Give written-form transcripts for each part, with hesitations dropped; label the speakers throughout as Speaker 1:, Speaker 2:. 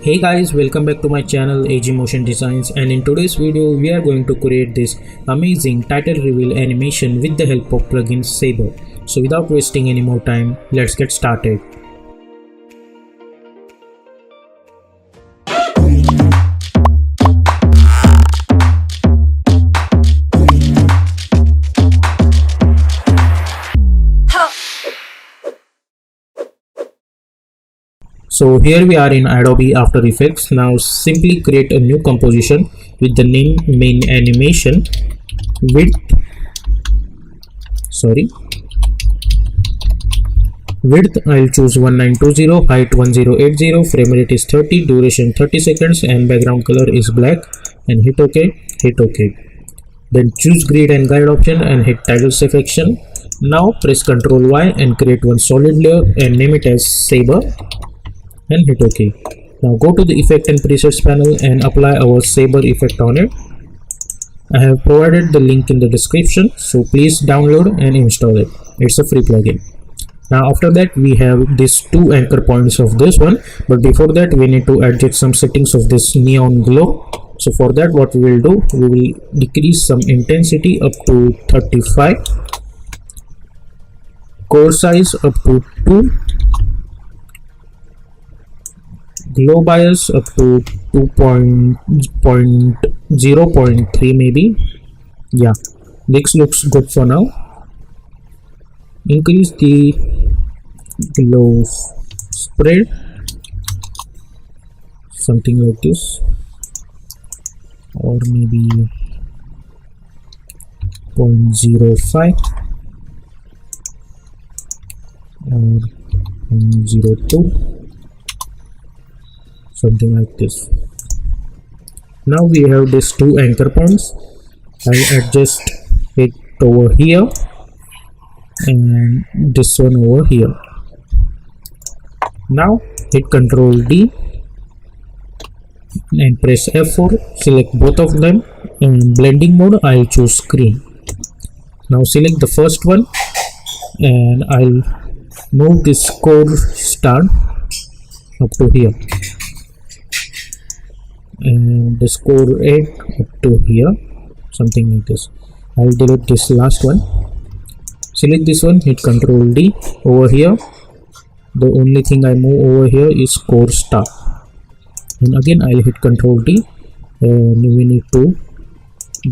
Speaker 1: Hey guys, welcome back to my channel AG Motion Designs, and in today's video we are going to create this amazing title reveal animation with the help of plugin Saber. So without wasting any more time, let's get started. So here we are in Adobe After Effects. Now simply create a new composition with the name main animation, width I'll choose 1920, height 1080, frame rate is 30, duration 30 seconds, and background color is black, and hit OK. Then choose grid and guide option and hit title selection. Now press Ctrl Y and create one solid layer and name it as Saber and hit OK. Now go to the effect and presets panel and apply our Saber effect on it. I have provided the link in the description, so please download and install it. It's a free plugin. Now after that we have these two anchor points of this one, but before that we need to adjust some settings of this neon glow. So for that what we will do, we will decrease some intensity up to 35, core size up to 2, glow bias up to 0.3 maybe. Yeah, this looks good for now. Increase the glow spread, something like this, or maybe 0.05 or 0.02, something like this. Now we have these two anchor points. I'll adjust it over here and this one over here. Now hit Ctrl D and press F4, select both of them, and blending mode I'll choose screen. Now select the first one and I'll move this core star up to here and the score 8 up to here, something like this. I'll delete this last one. Select this one, hit Ctrl D. Over here the only thing I move over here is core star, and again I'll hit Ctrl D, and we need to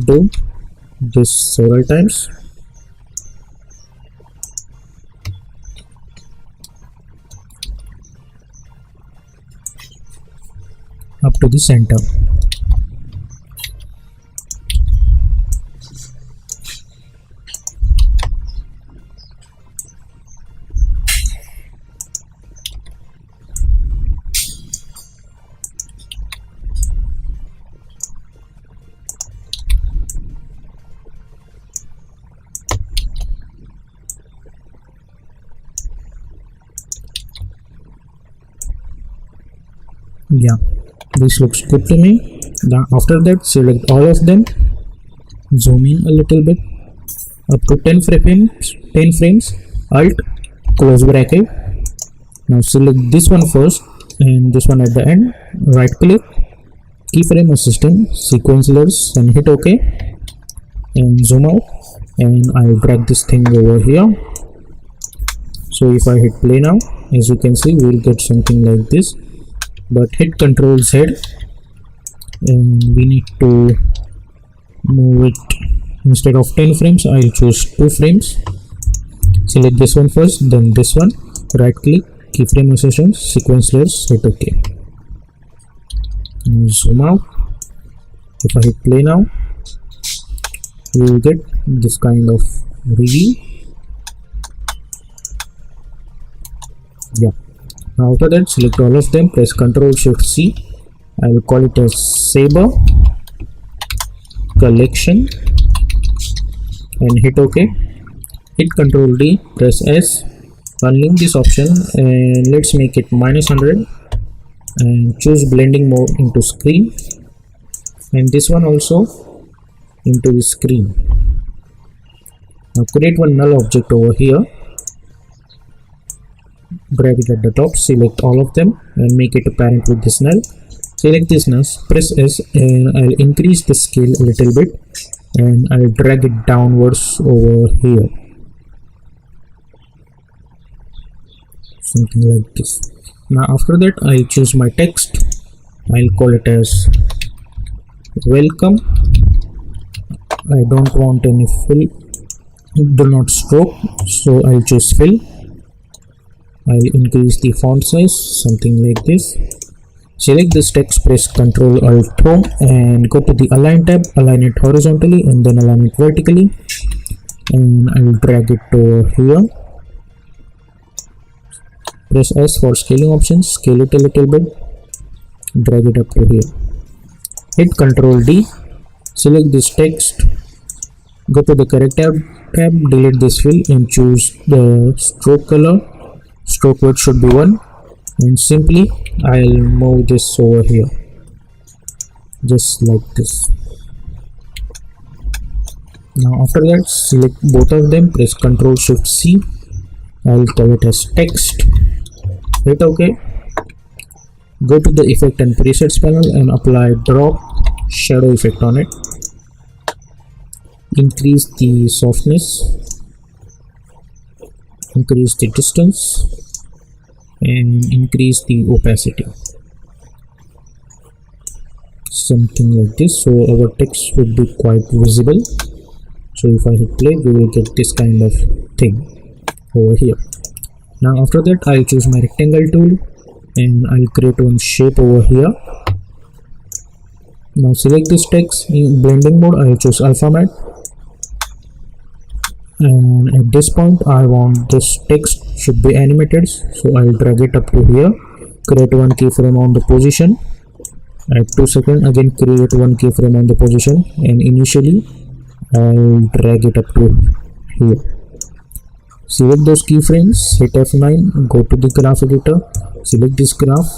Speaker 1: do this several times. Up to the center. Yeah, this looks good to me. Now after that select all of them, zoom in a little bit up to 10 frames, alt close bracket. Now select this one first and this one at the end, right click, keyframe assistant, sequence layers, and hit OK and zoom out, and I'll drag this thing over here. So if I hit play now, as you can see we will get something like this, but hit Ctrl Z and we need to move it. Instead of 10 frames I'll choose 2 frames. Select this one first, then this one, right click, keyframe assistant, sequence layers, hit OK. Now zoom out. If I hit play now, you will get this kind of reveal. Yeah. Now after that select all of them, press Ctrl Shift C. I will call it as Saber collection and hit OK. Hit Ctrl D, press S, unlink this option and let's make it -100 and choose blending mode into screen, and this one also into the screen. Now create one null object over here drag it at the top, select all of them and make it apparent with this null. Select this null, press S, and I'll increase the scale a little bit and I'll drag it downwards over here, something like this. Now after that I'll choose my text. I'll call it as welcome. I don't want any fill, do not stroke, so I'll choose fill. I'll increase the font size, something like this. Select this text, press Ctrl Alt Home and go to the Align tab, align it horizontally and then align it vertically, and I'll drag it over here. Press S for scaling options, scale it a little bit, drag it up to here. Hit Ctrl D, select this text, go to the correct tab, delete this fill and choose the stroke color. Stroke width should be 1, and simply I'll move this over here, just like this. Now after that, select both of them, press Ctrl Shift C. I'll call it as text. Hit OK. Go to the effect and presets panel and apply drop shadow effect on it. Increase the softness, increase the distance, and increase the opacity, something like this, so our text would be quite visible. So if I hit play, we will get this kind of thing over here. Now after that, I'll choose my rectangle tool and I'll create one shape over here. Now select this text in blending mode, I'll choose alpha matte, and at this point I want this text should be animated, so I'll drag it up to here, create one keyframe on the position. At 2 seconds, again create one keyframe on the position, and initially I'll drag it up to here. Select those keyframes, hit F9, go to the graph editor, select this graph.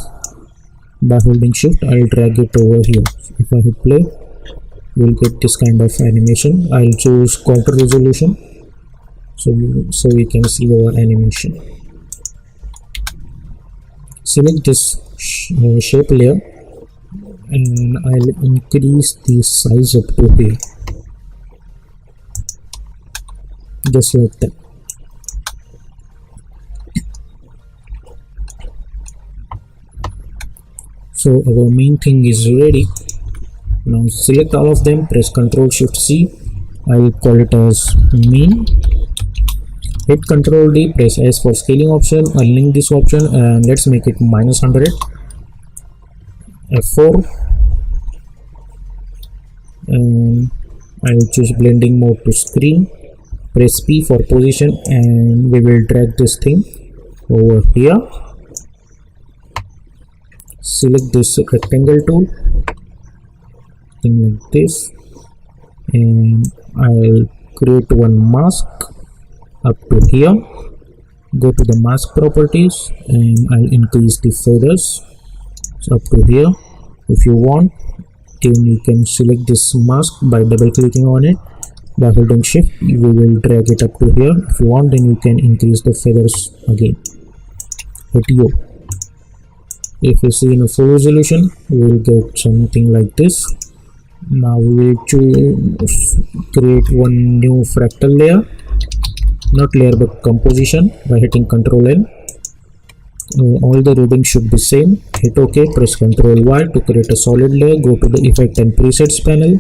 Speaker 1: By holding shift, I'll drag it over here. If I hit play, we'll get this kind of animation. I'll choose quarter resolution, so we can see our animation. Select this shape layer and I'll increase the size up to here, just like that. So our main thing is ready. Now select all of them, press Ctrl Shift C. I'll call it as main. Hit Ctrl D, press S for scaling option, unlink this option and let's make it -100. F4 and I'll choose blending mode to screen. Press P for position and we will drag this thing over here. Select this rectangle tool, thing like this, and I'll create one mask up to here. Go to the mask properties and I'll increase the feathers up to here. If you want, then you can select this mask by double clicking on it. By holding shift, you will drag it up to here. If you want, then you can increase the feathers again. Hit U. If you see in a full resolution, we will get something like this. Now we will create one new fractal layer, not layer but composition, by hitting Ctrl N. All the readings should be same. Hit OK, press Ctrl Y to create a solid layer. Go to the effect and presets panel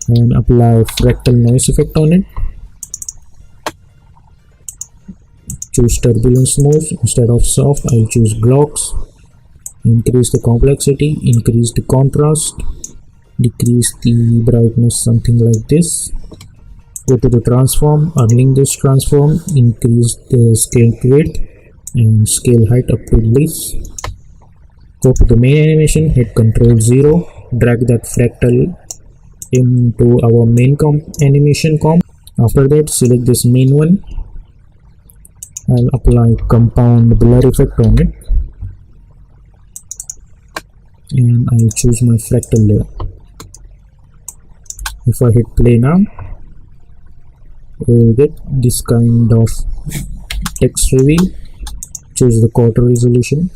Speaker 1: and apply fractal noise effect on it. Choose turbulence mode instead of soft. I'll choose blocks. Increase the complexity, increase the contrast, decrease the brightness, something like this. Go to the transform, unlink this transform, increase the scale width and scale height up to this. Go to the main animation, hit Ctrl 0, drag that fractal into our main animation comp. After that, select this main one. I'll apply compound blur effect on it. And I'll choose my fractal layer. If I hit play now, we will get this kind of text reveal. choose the quarter resolution.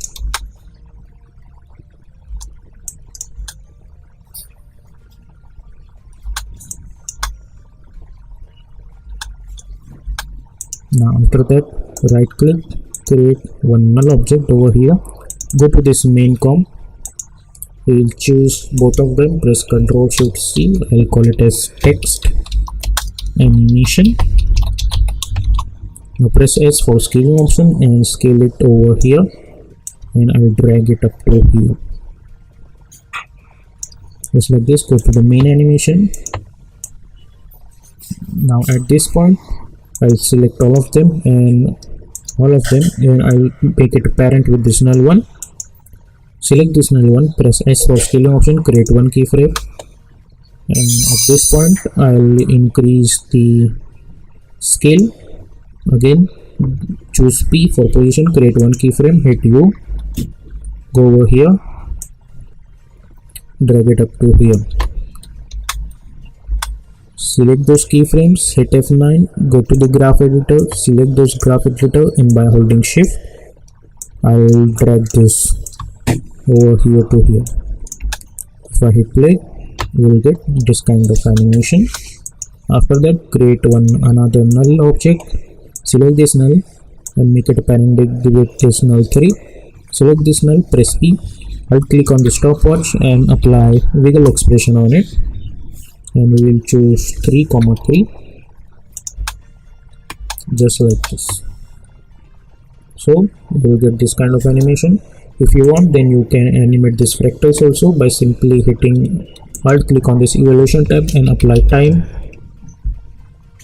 Speaker 1: Now after that, right click, create one null object over here. Go to this main comp. We'll choose both of them, press Ctrl Shift C. I'll call it as text animation. Now press S for scaling option and scale it over here, and I'll drag it up to here. Just like this. Go to the main animation. Now at this point, I'll select all of them and I'll make it parent with this null one. Select this null one, press S for scaling option, create one keyframe, and at this point I'll increase the scale. Again, choose P for position, create one keyframe, hit U, go over here, drag it up to here. Select those keyframes, hit F9, go to the graph editor, select those graph editor, and by holding shift, I'll drag this over here to here. If I hit play, you will get this kind of animation. After that, create another null object, select this null and make it a parent with this null 3. Select this null, press E, right click on the stopwatch and apply wiggle expression on it, and we will choose 3,3, just like this. So you will get this kind of animation. If you want, then you can animate this fractals also by simply hitting alt click on this evaluation tab and apply time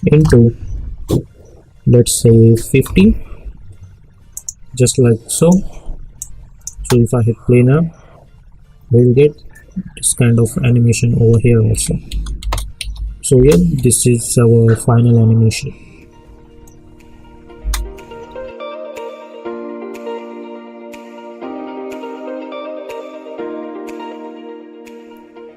Speaker 1: into, let's say, 50, just like so. So if I hit play now, we will get this kind of animation over here also. So yeah, this is our final animation.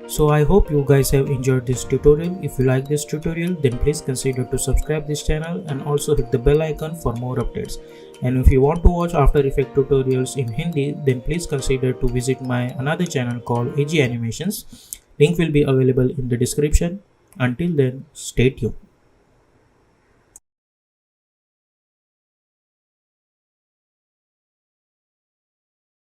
Speaker 1: So I hope you guys have enjoyed this tutorial. If you like this tutorial, then please consider to subscribe this channel and also hit the bell icon for more updates. And if you want to watch After Effects tutorials in Hindi, then please consider to visit my another channel called AG Animations. Link will be available in the description. Until then, stay tuned.